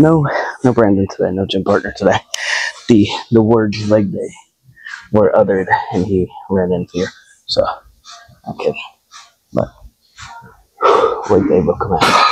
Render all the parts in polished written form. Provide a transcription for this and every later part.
no Brandon today, no gym partner today. The words leg day were uttered and he ran in fear. So I'm kidding. But leg day will come out.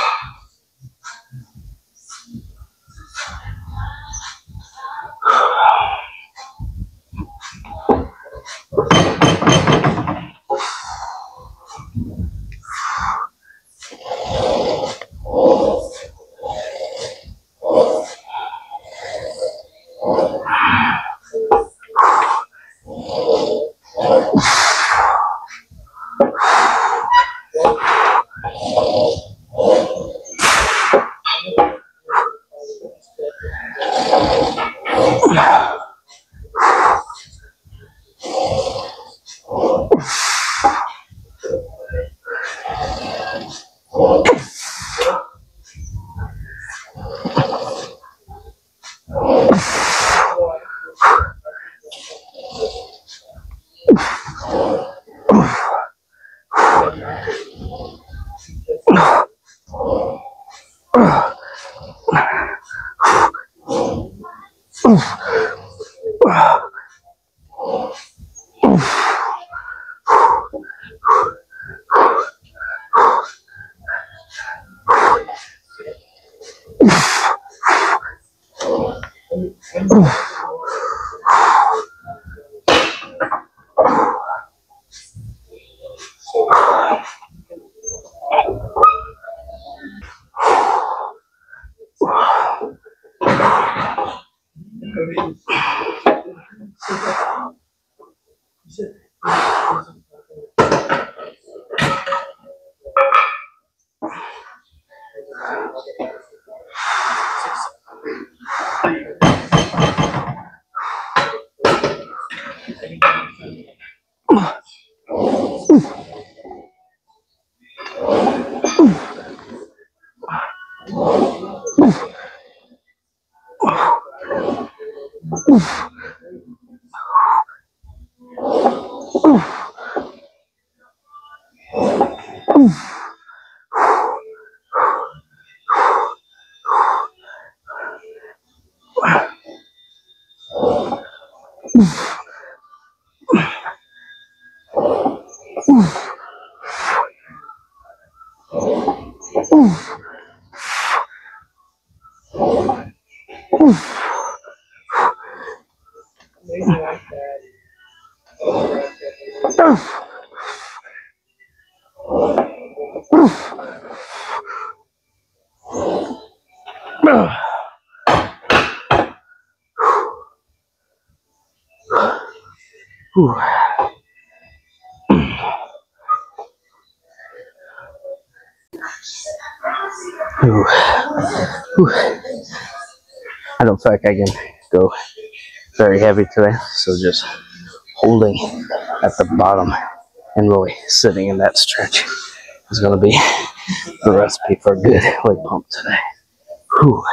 I don't feel like I can go very heavy today, so just holding at the bottom and really sitting in that stretch is going to be the recipe for a good leg pump today. Whew.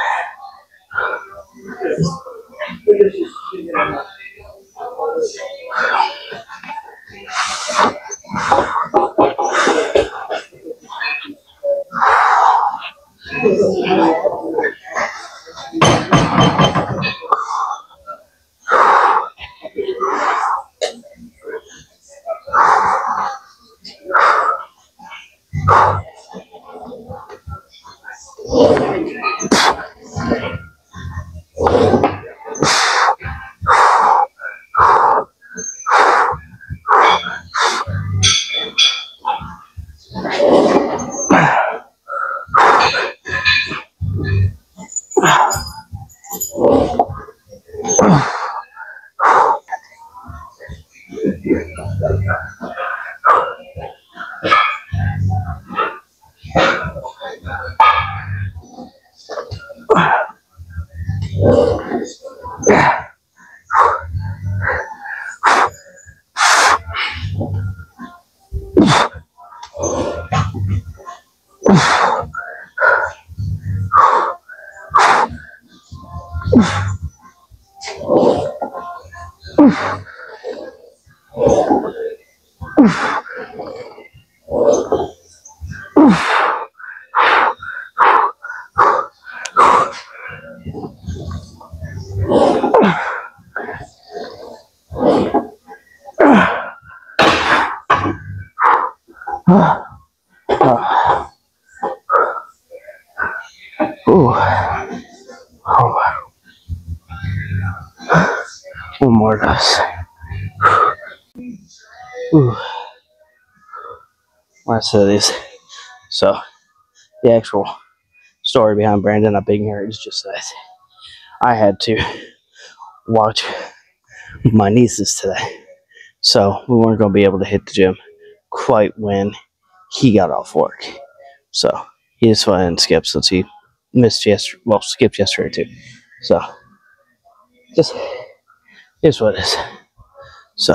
Ooh. Oh. One more dose. Ooh. Last of these. So, the actual story behind Brandon not being here is just that I had to watch my nieces today. So, we weren't going to be able to hit the gym quite when he got off work. So, he just went and skipped since he missed yesterday. Well, skipped yesterday too. So, just here's what it is. So,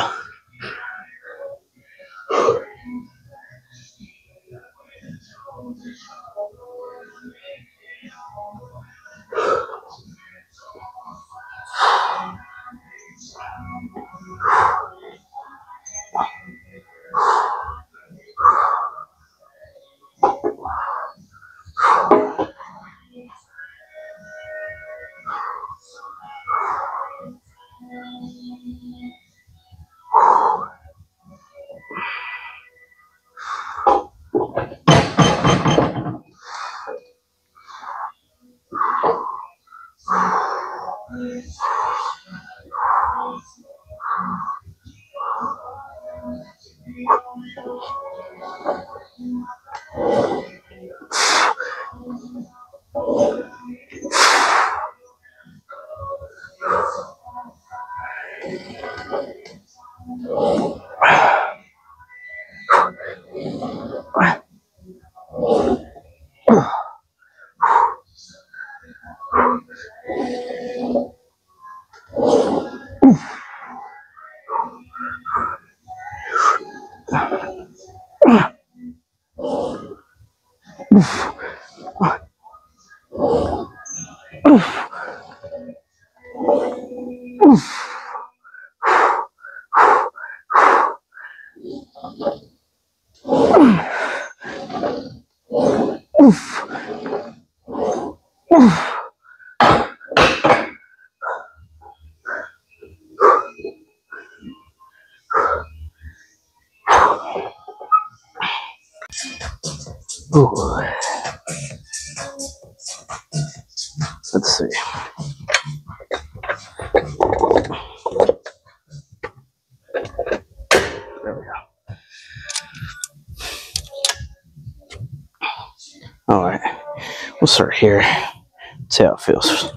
ooh. Let's see. There we go. All right. We'll start here. See how it feels.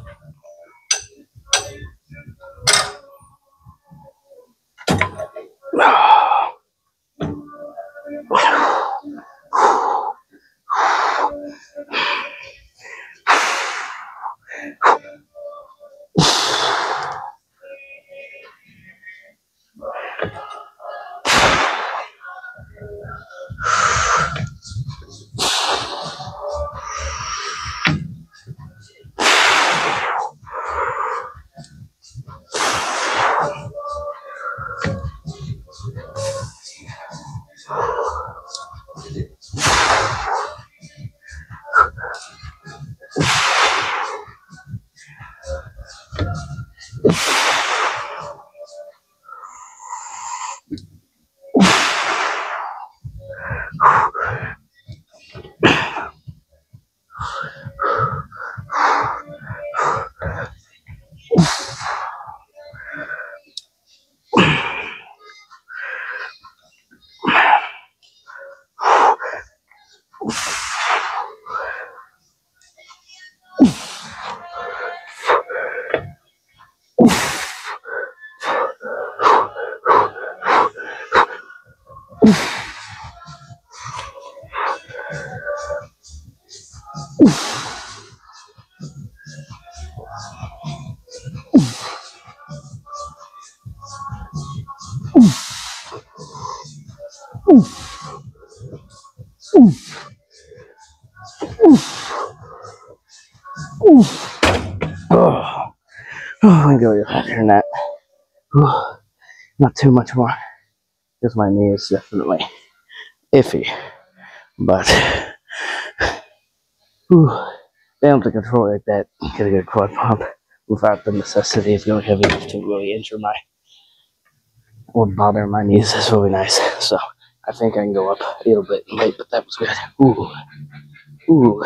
Oh, I'm going to go faster than that. Not too much more, because my knee is definitely iffy. But being able to control it like that, get a good quad pump without the necessity of going heavy to really injure my or bother my knees is really nice. So I think I can go up a little bit late, but that was good. Ooh. Ooh.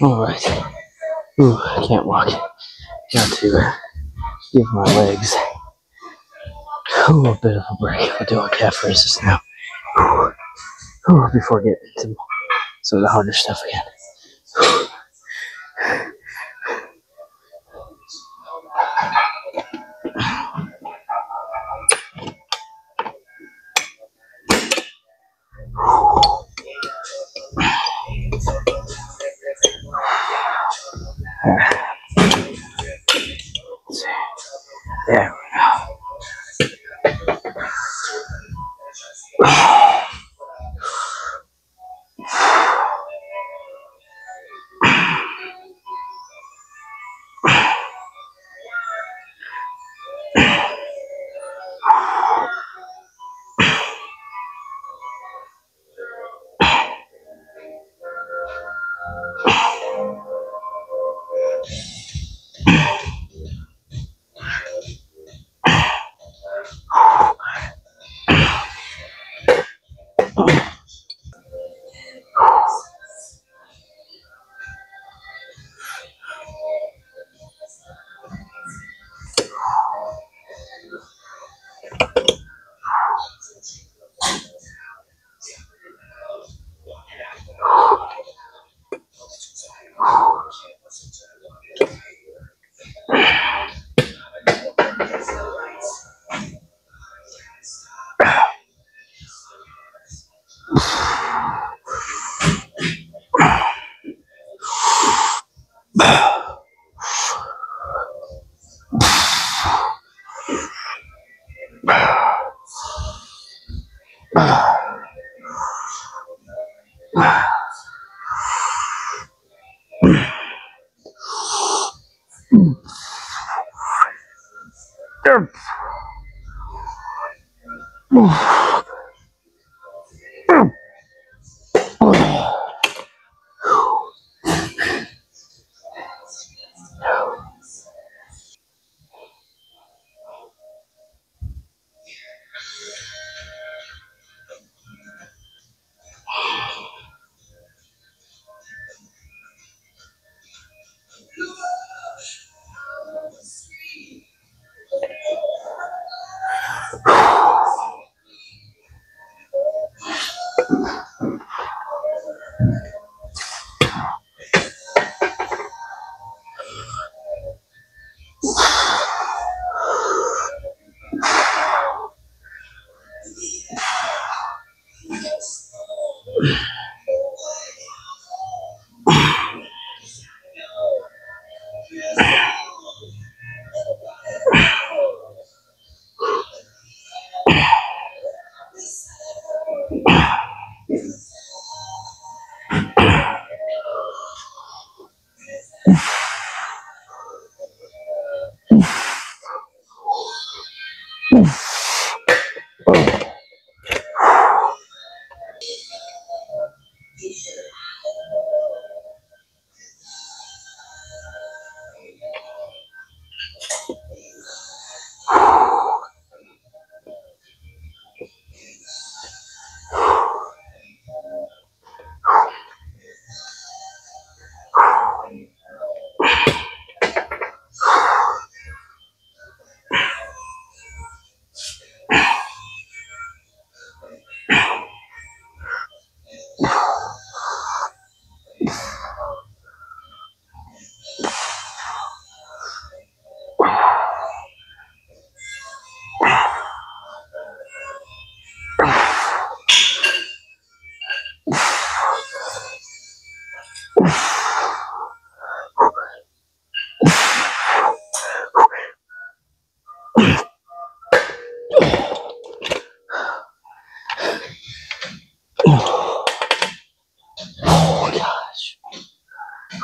Alright. Ooh, I can't walk. Got to give my legs a little bit of a break. We'll do our calf raises now. Before getting into some of the harder stuff again. There we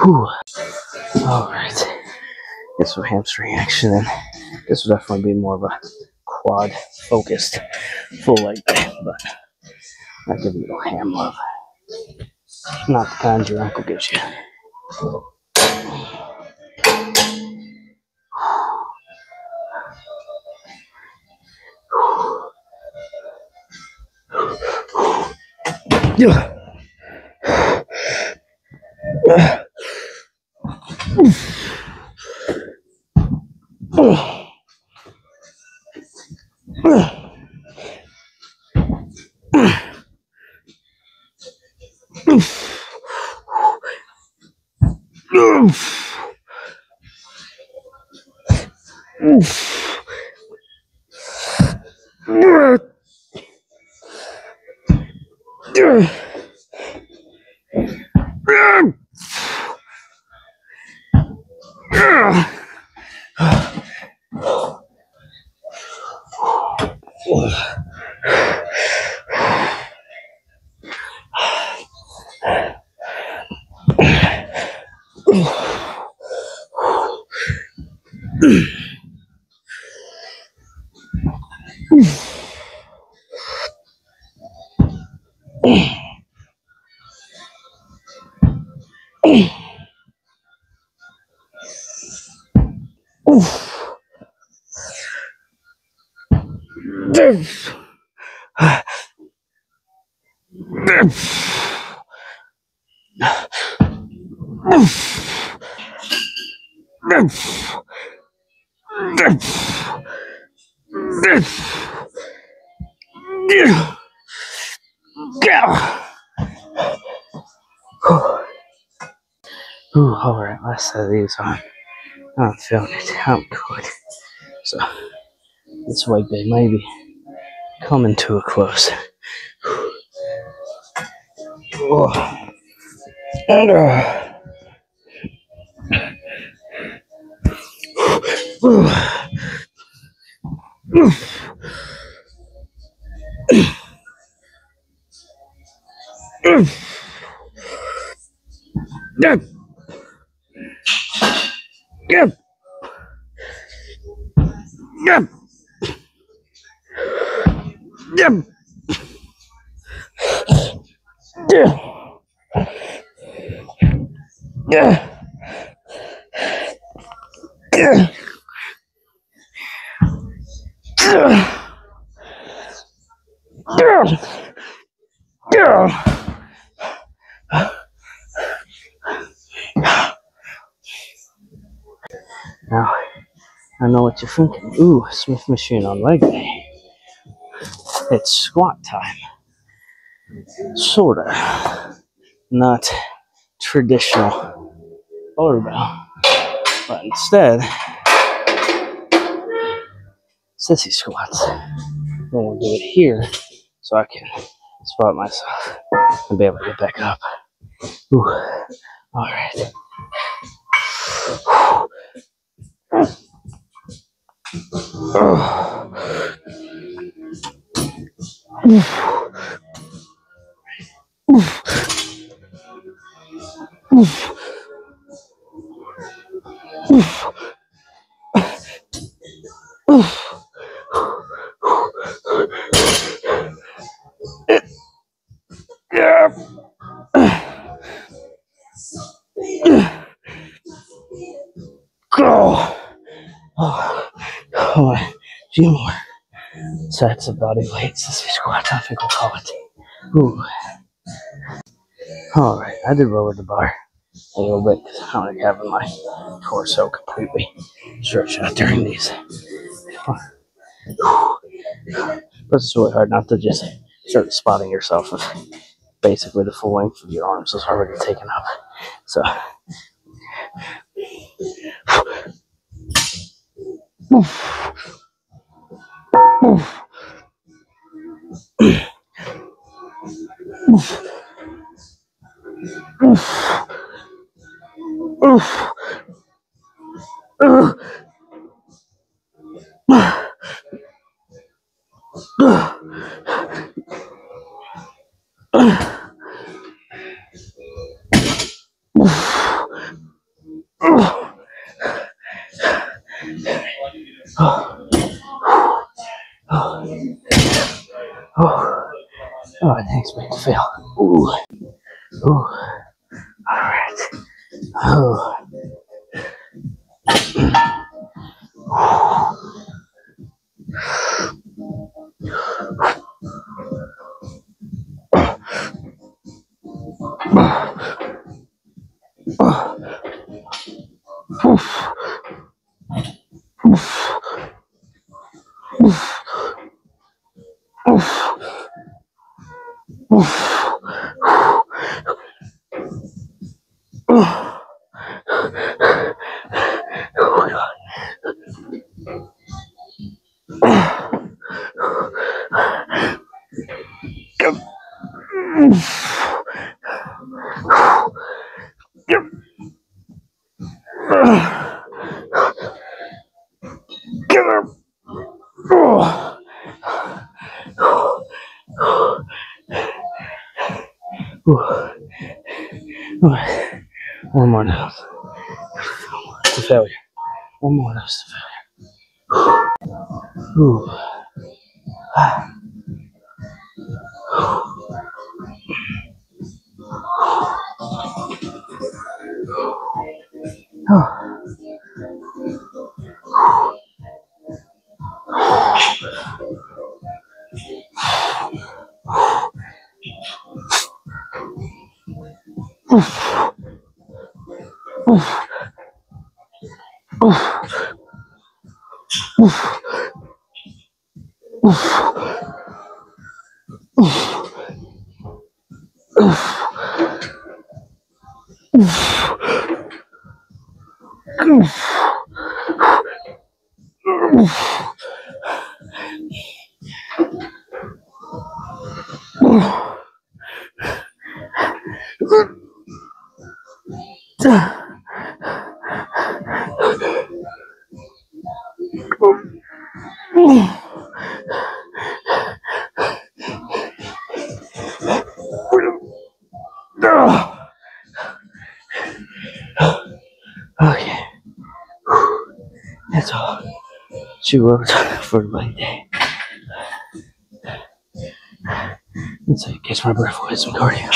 Whew. Alright. Get some hamstring action in. This will definitely be more of a quad focused full leg day, but I'll give you a little ham love. Not the kind your uncle gives you. Yeah. Ooh, alright, last set of these on. I'm feeling it. I'm good. So, this weight day may be coming to a close. Oh. And, Now, I know what you're thinking. Ooh, Smith machine on leg day. It's squat time. Sorta. Not traditional barbell. But instead, Sissy Squats. I'm going to do it here so I can spot myself and be able to get back up. Ooh. Alright. Oh, a few more sets of body weight Sissy Squats, I think we'll call it. Ooh. Alright, I did lower the bar a little bit because I don't like having my torso completely stretched out during these. But it's really hard not to just start spotting yourself with basically the full length of your arms is already taken up. So, Let's make it feel. Ooh. Ooh. Alright. Oh. One more nose to failure. One more nose to failure. Ooh. Okay. That's all. She worked for the leg day. Let's see, catch my breath with some cardio.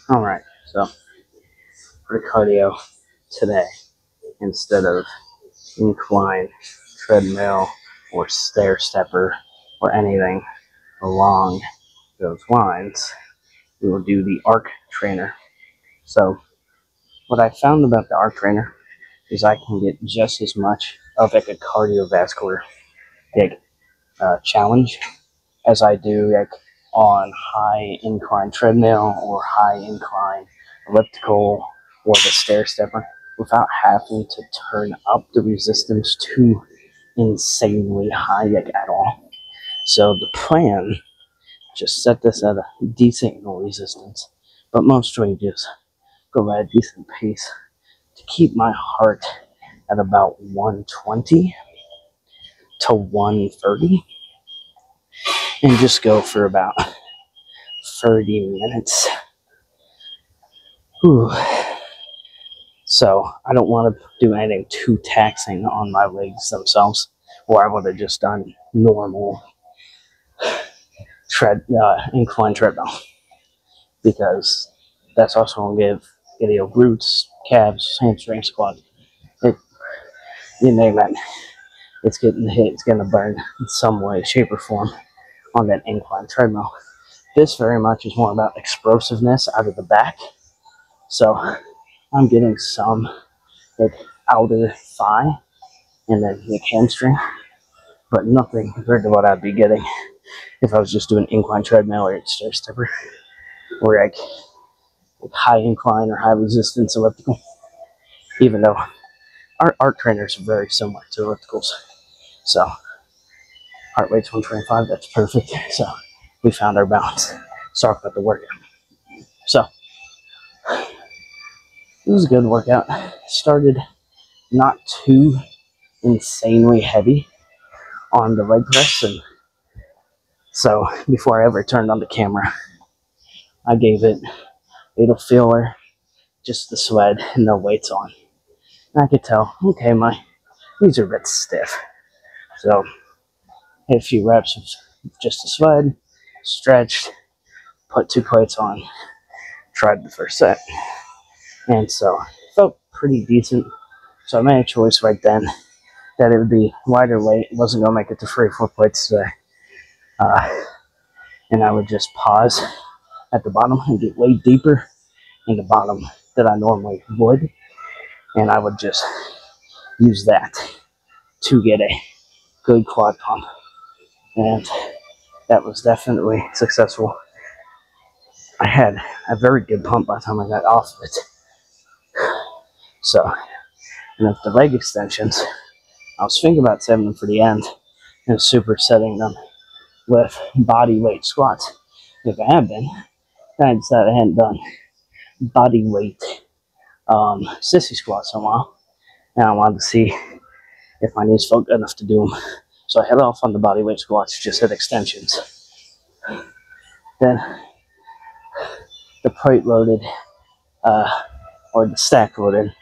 Alright, so for cardio today, instead of incline, treadmill, or stair stepper, or anything along those lines, we will do the arc trainer. So what I found about the arc trainer is I can get just as much of like a cardiovascular challenge as I do like on high incline treadmill or high incline elliptical or the stair stepper without having to turn up the resistance too insanely high like at all. So the plan, just set this at a decent resistance, but mostly just go at a decent pace to keep my heart at about 120 to 130 and just go for about 30 minutes. Whew. So I don't want to do anything too taxing on my legs themselves, or I would have just done normal incline treadmill, because that's also going to give your glutes, calves, hamstring, squat, you name it. It's getting hit, it's going to burn in some way, shape, or form on that incline treadmill. This very much is more about explosiveness out of the back. So I'm getting some like outer thigh and then the hamstring, but nothing compared to what I'd be getting if I was just doing incline treadmill or stair stepper or like high incline or high resistance elliptical. Even though our arc trainers are very similar to ellipticals. So heart rate's 125, that's perfect. So we found our balance. Sorry about the workout. So it was a good workout. Started not too insanely heavy on the leg press, and so before I ever turned on the camera, I gave it a filler, just the sled, and no weights on. And I could tell, okay, my these are a bit stiff. So, hit a few reps of just a sled, stretched, put 2 plates on, tried the first set. And so, felt pretty decent. So I made a choice right then that it would be lighter weight. It wasn't going to make it to 3 or 4 plates today. And I would just pause at the bottom and get way deeper in the bottom than I normally would. And I would just use that to get a good quad pump. And that was definitely successful. I had a very good pump by the time I got off of it. So, and if the leg extensions, I was thinking about saving them for the end and supersetting them with body weight squats. If I had been, then I decided I hadn't done body weight sissy squats in a while. And I wanted to see if my knees felt good enough to do them. So I held off on the body weight squats, just hit extensions. Then the plate loaded, or the stack loaded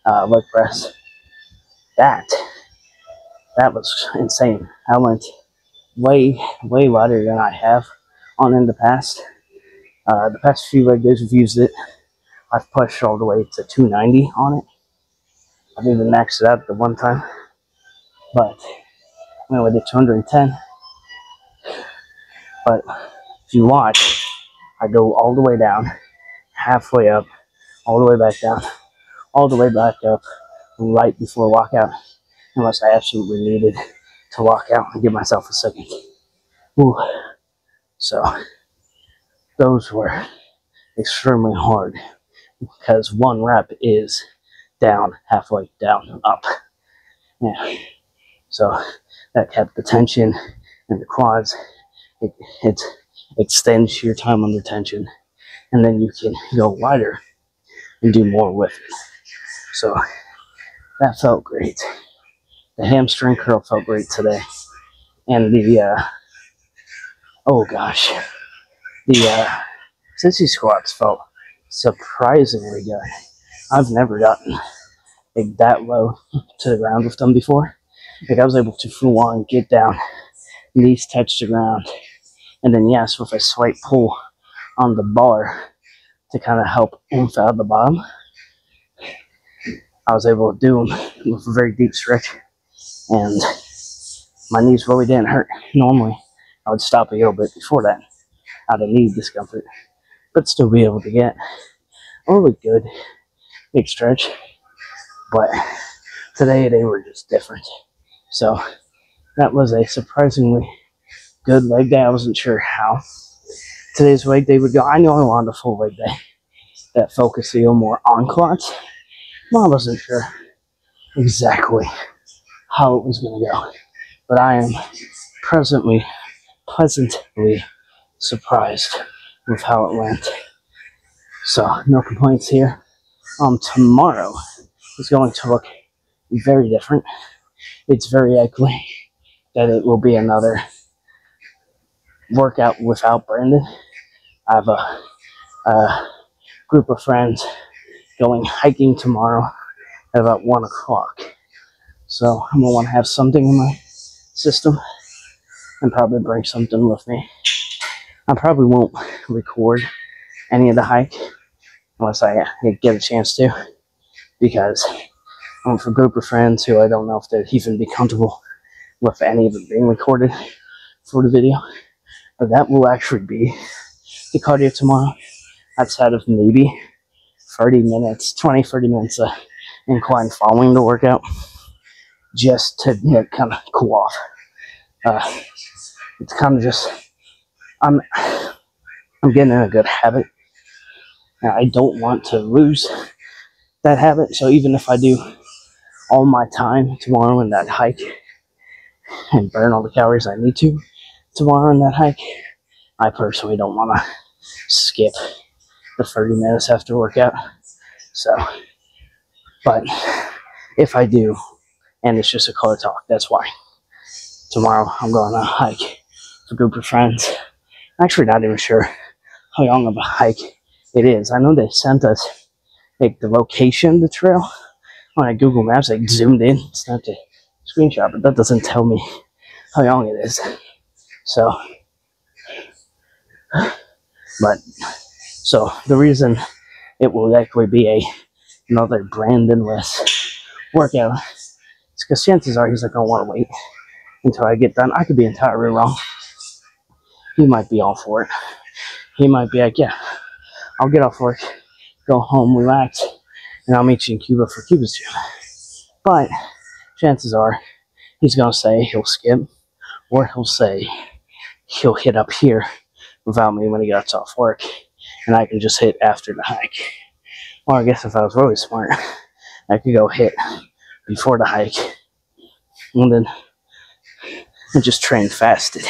leg press. That was insane. I went way lighter than I have on in the past. The past few leg days we've used it. I've pushed all the way to 290 on it. I've even maxed it out the one time. But I mean, we did 210. But if you watch, I go all the way down, halfway up, all the way back down, all the way back up, right before walkout, unless I absolutely needed to walk out and give myself a second. Ooh. So those were extremely hard because 1 rep is down, halfway down, up. Yeah. So that kept the tension in the quads. It extends your time under tension, and then you can go wider and do more with it. So that felt great. The hamstring curl felt great today, and the Sissy Squats felt surprisingly good. I've never gotten that low to the ground with them before. I was able to full on get down, knees touch the ground, and then yes, with a slight pull on the bar to kind of help oomph out the bottom, I was able to do them with a very deep stretch, and my knees really didn't hurt. Normally, I would stop a little bit before that out of knee discomfort, but still be able to get a really good big stretch. But today they were just different. So that was a surprisingly good leg day. I wasn't sure how today's leg day would go. I know I wanted a full leg day that focused a little more on quads. I wasn't sure exactly how it was going to go. But I am pleasantly surprised with how it went. So no complaints here. Tomorrow is going to look very different. It's very likely that it will be another workout without Brandon. I have a group of friends going hiking tomorrow at about 1 o'clock. So I'm going to want to have something in my system and probably bring something with me. I probably won't record any of the hike unless I get a chance to, because I'm with a group of friends who I don't know if they'd even be comfortable with any of it being recorded for the video. But that will actually be the cardio tomorrow, outside of maybe 30 minutes incline following the workout, just to kind of cool off. It's kind of just, I'm getting in a good habit. I don't want to lose that habit, so even if I do all my time tomorrow in that hike and burn all the calories I need to tomorrow in that hike, I personally don't want to skip the 30 minutes after workout. So, but if I do, and it's just a car talk, that's why. Tomorrow I'm going on a hike with a group of friends. I'm actually not even sure how long of a hike it is. I know they sent us the location of the trail, on a Google Maps, like zoomed in, snapped a screenshot, but that doesn't tell me how young it is. So, so the reason it will likely be another Brandon-less workout is because chances are he's like, I don't want to wait until I get done. I could be entirely wrong. He might be all for it. He might be like, yeah, I'll get off work, go home, relax, and I'll meet you in Cuba for Cuba's gym. But chances are he's going to say he'll skip, or he'll say he'll hit up here without me when he gets off work, and I can just hit after the hike. Or I guess if I was really smart, I could go hit before the hike, and then just train fasted.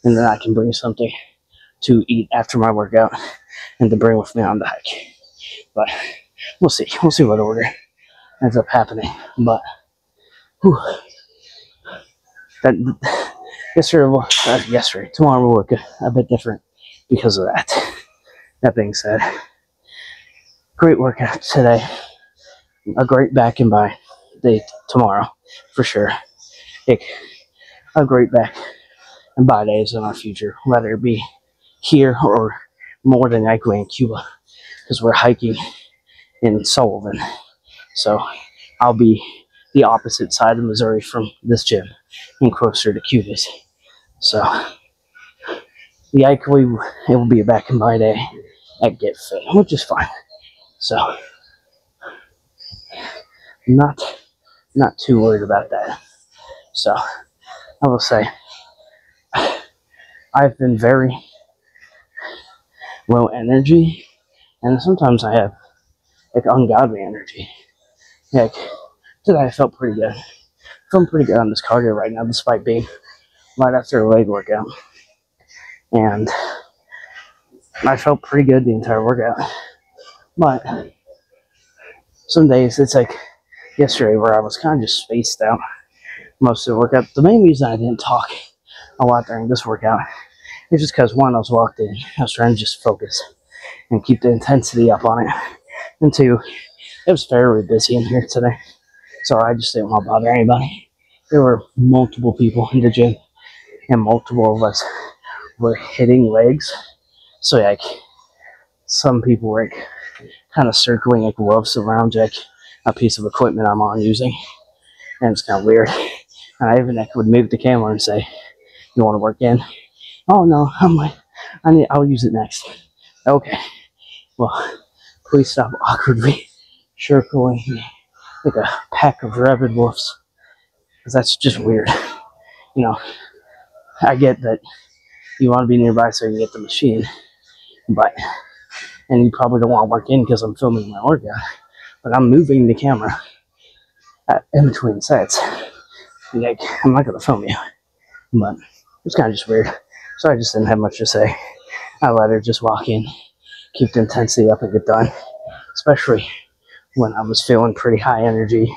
And then I can bring something to eat after my workout and to bring with me on the hike. But we'll see. We'll see what order ends up happening. But whew, yesterday, tomorrow will look a bit different because of that. That being said, great workout today. A great back and by day tomorrow, for sure. A great back and by days in our future, whether it be here or more than likely in Cuba, because we're hiking in Sullivan. So I'll be the opposite side of Missouri from this gym and closer to Cuba's. So likely it will be a back and by day at Get Fit, which is fine. So not too worried about that. So I will say I've been very low energy, and sometimes I have like ungodly energy. Like today I felt pretty good. Feeling pretty good on this cardio right now, despite being right after a leg workout. And I felt pretty good the entire workout. But some days it's like yesterday where I was kind of just spaced out most of the workout. The main reason I didn't talk a lot during this workout is just because, one, I was locked in. I was trying to just focus and keep the intensity up on it. And two, it was fairly busy in here today, so I just didn't want to bother anybody. There were multiple people in the gym, and multiple of us were hitting legs. So like some people were like kind of circling like ropes around like a piece of equipment I'm on using, and it's kind of weird. And I even would move the camera and say, "You want to work in?" "Oh no, I'll use it next." Okay, well, please stop awkwardly circling like a pack of rabid wolves, because that's just weird. You know, I get that you want to be nearby so you can get the machine, and you probably don't want to work in because I'm filming my workout, but I'm moving the camera in between sets. Like, I'm not going to film you, but it's kind of just weird. So I just didn't have much to say. I let her just walk in, keep the intensity up and get done, especially when I was feeling pretty high energy.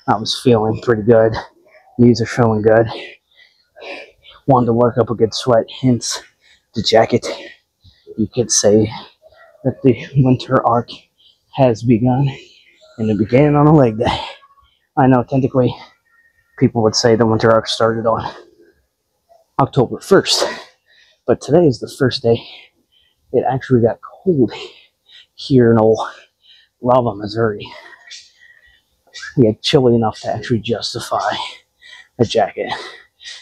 I was feeling pretty good. Knees are feeling good. Wanted to work up a good sweat, hence the jacket. You could say that the winter arc has begun, and it began on a leg day. I know technically people would say the winter arc started on October 1st, but today is the first day it actually got cold here in old Lava, Missouri. Yeah, chilly enough to actually justify a jacket.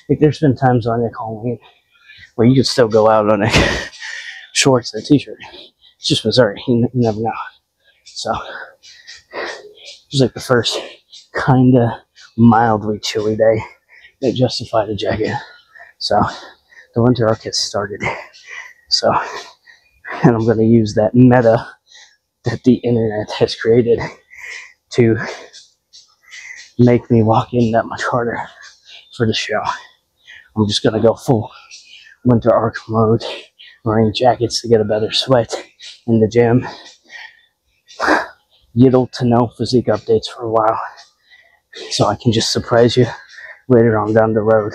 Like, there's been times on Halloween where you could still go out on shorts and a t-shirt. It's just Missouri. You never know. So it was like the first kind of mildly chilly day that justified a jacket. So the winter arc has started. So, and I'm going to use that meta that the internet has created to make me walk in that much harder for the show. I'm just going to go full winter arc mode, wearing jackets to get a better sweat in the gym. Little to no physique updates for a while, so I can just surprise you later on down the road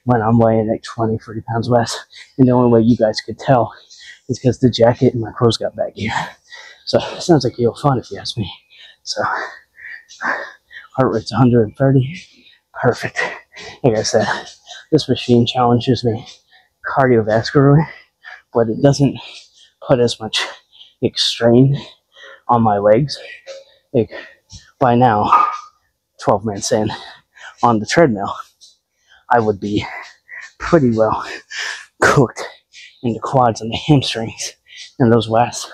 when I'm weighing like 20, 30 pounds less. And the only way you guys could tell is because the jacket and my clothes got baggier. So it sounds like real fun if you ask me. So Heart rate's 130. Perfect. Like I said, this machine challenges me cardiovascularly, but it doesn't put as much strain on my legs. Like, by now, 12 minutes in on the treadmill, I would be pretty well cooked in the quads and the hamstrings and those last,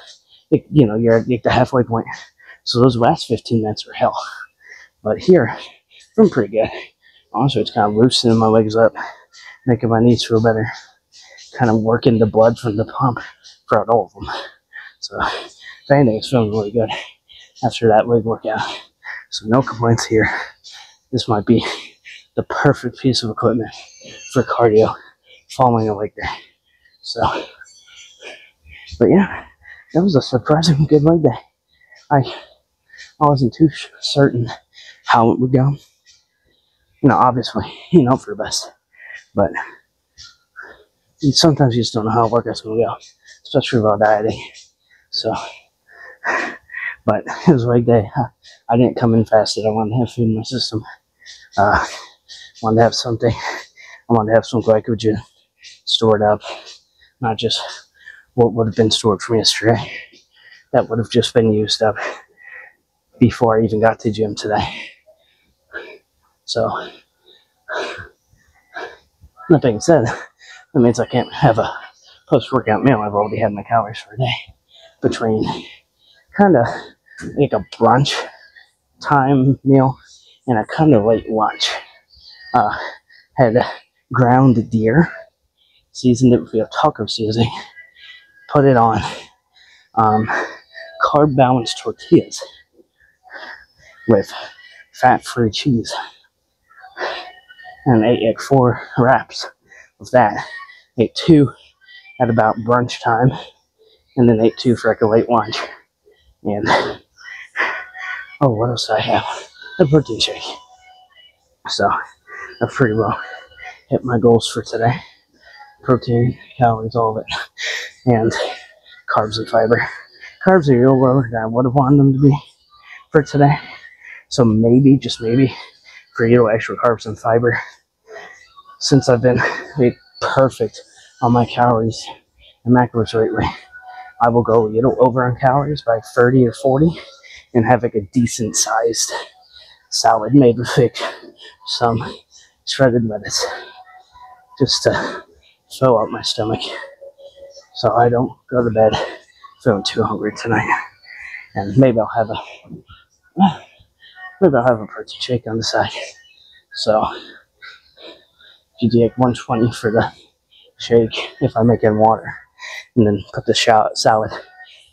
you're at the halfway point. So those last 15 minutes are hell. But here, I'm pretty good. Also, it's kind of loosening my legs up, making my knees feel better, kind of working the blood from the pump throughout all of them. So, if anything, it's feeling really good after that leg workout. So, no complaints here. This might be the perfect piece of equipment for cardio following a leg day. So, but yeah, that was a surprisingly good leg day. I wasn't too certain how it would go. Obviously, for the best. But sometimes you just don't know how a workout's going to go, especially while dieting. So, but it was a leg day. I didn't come in fasted. I wanted to have food in my system. Wanted to have something. I wanted to have some glycogen stored up, not just what would have been stored from yesterday. That would have just been used up before I even got to the gym today. So, that being said, that means I can't have a post-workout meal. I've already had my calories for a day between kind of like a brunch time meal and a kind of late lunch. Had ground deer, seasoned it with a taco seasoning, put it on carb-balanced tortillas with fat-free cheese, and ate like 4 wraps of that. Ate 2 at about brunch time, and then ate 2 for like a late lunch. And what else did I have? A protein shake. So I pretty well hit my goals for today. Protein, calories, all of it, and carbs and fiber. Carbs are a little lower than I would have wanted them to be for today. So maybe, just maybe, for a little extra carbs and fiber. Since I've been perfect on my calories and macros lately, I will go a little over on calories by 30 or 40 and have like a decent sized salad made with some shredded lettuce just to fill up my stomach so I don't go to bed feeling too hungry tonight. And maybe I'll have a protein shake on the side. So if you do like 120 for the shake, if I make it in water, and then put the salad,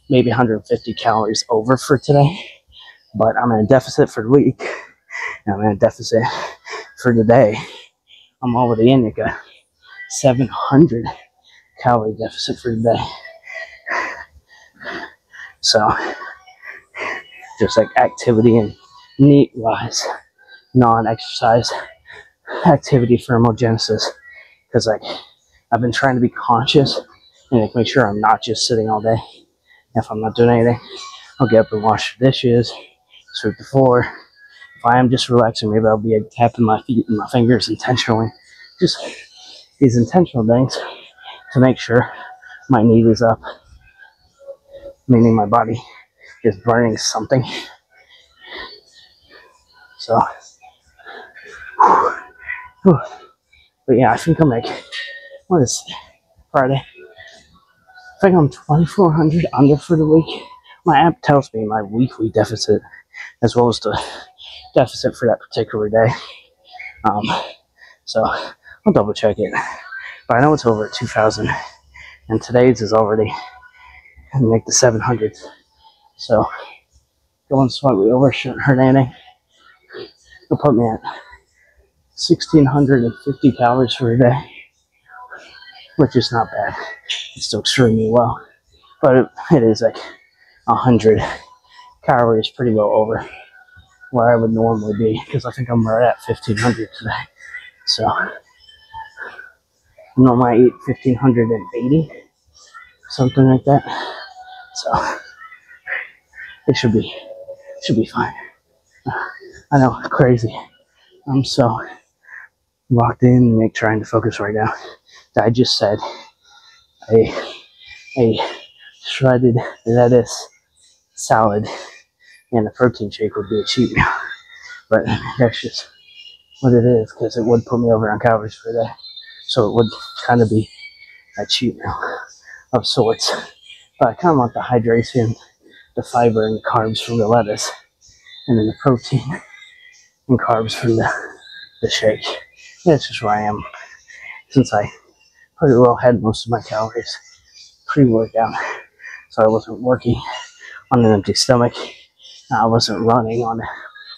maybe 150 calories over for today. But I'm in a deficit for the week, and I'm in a deficit for the day. I'm already in like a 700 calorie deficit for the day. So, just like activity and neat wise, non-exercise activity thermogenesis, because like I've been trying to be conscious and like make sure I'm not just sitting all day. If I'm not doing anything, I'll get up and wash the dishes, sweep the floor. If I am just relaxing, maybe I'll be tapping my feet and my fingers intentionally. Just these intentional things to make sure my need is up, meaning my body is burning something. So, but yeah, I think I'm like, what is it? Friday? I think I'm 2,400 under for the week. My app tells me my weekly deficit as well as the deficit for that particular day. So I'll double check it. But I know it's over 2,000, and today's is already in like the 700s. So going slightly over shouldn't hurt anything. It'll put me at 1,650 calories for a day, which is not bad. It's still extremely low, but it is like 100 calories pretty well over where I would normally be, because I think I'm right at 1,500 today. So normally I eat 1,580, something like that. So it should be fine. I know, crazy. I'm so locked in and trying to focus right now that I just said a shredded lettuce salad and a protein shake would be a cheat meal. But that's just what it is, because it would put me over on calories for that. So it would kind of be a cheat meal of sorts. But I kind of want the hydration, the fiber, and the carbs from the lettuce, and then the protein and carbs from the shake. That's just where I am, since I pretty well had most of my calories pre-workout. So I wasn't working on an empty stomach. I wasn't running on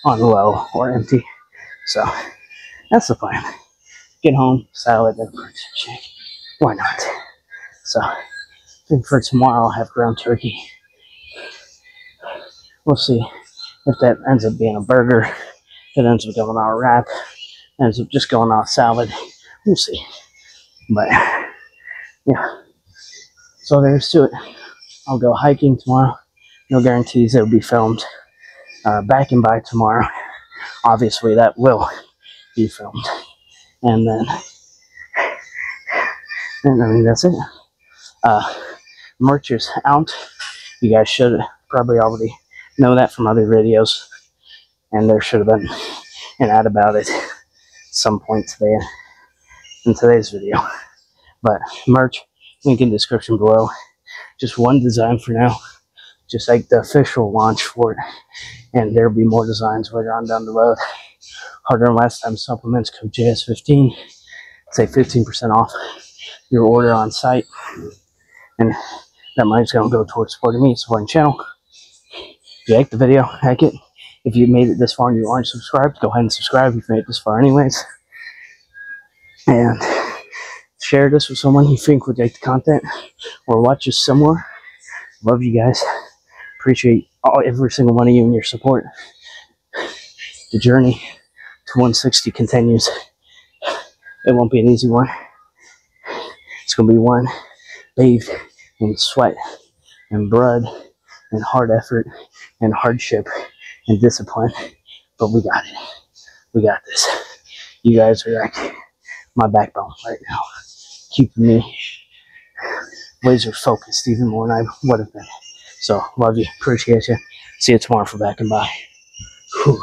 low or empty. So that's the plan. Get home, salad, and protein shake. Why not? So I think for tomorrow I'll have ground turkey. We'll see if that ends up being a burger, if it ends up going on a wrap, ends up just going on a salad. We'll see. But yeah, so there's to it. I'll go hiking tomorrow. No guarantees it'll be filmed. Back and by tomorrow. Obviously that will be filmed. And then I mean, that's it. Merch is out. You guys should probably already know that from other videos. And there should have been an ad about it at some point today in today's video. But merch, link in description below. Just one design for now. Just like the official launch for it. And there'll be more designs later on down the road. Harder than last time supplements, code JS15. Say 15% off your order on site. And that money's going to go towards supporting me, supporting the channel. If you like the video, like it. If you made it this far and you aren't subscribed, go ahead and subscribe if you made it this far anyways. And share this with someone you think would like the content or watch us similar. Love you guys. Appreciate every single one of you and your support. The journey to 160 continues. It won't be an easy one. It's going to be one bathed in sweat and blood and hard effort and hardship and discipline. But we got it. We got this. You guys are like my backbone right now. Keeping me laser focused even more than I would have been. So, love you. Appreciate you. See you tomorrow for Back and By. Whew.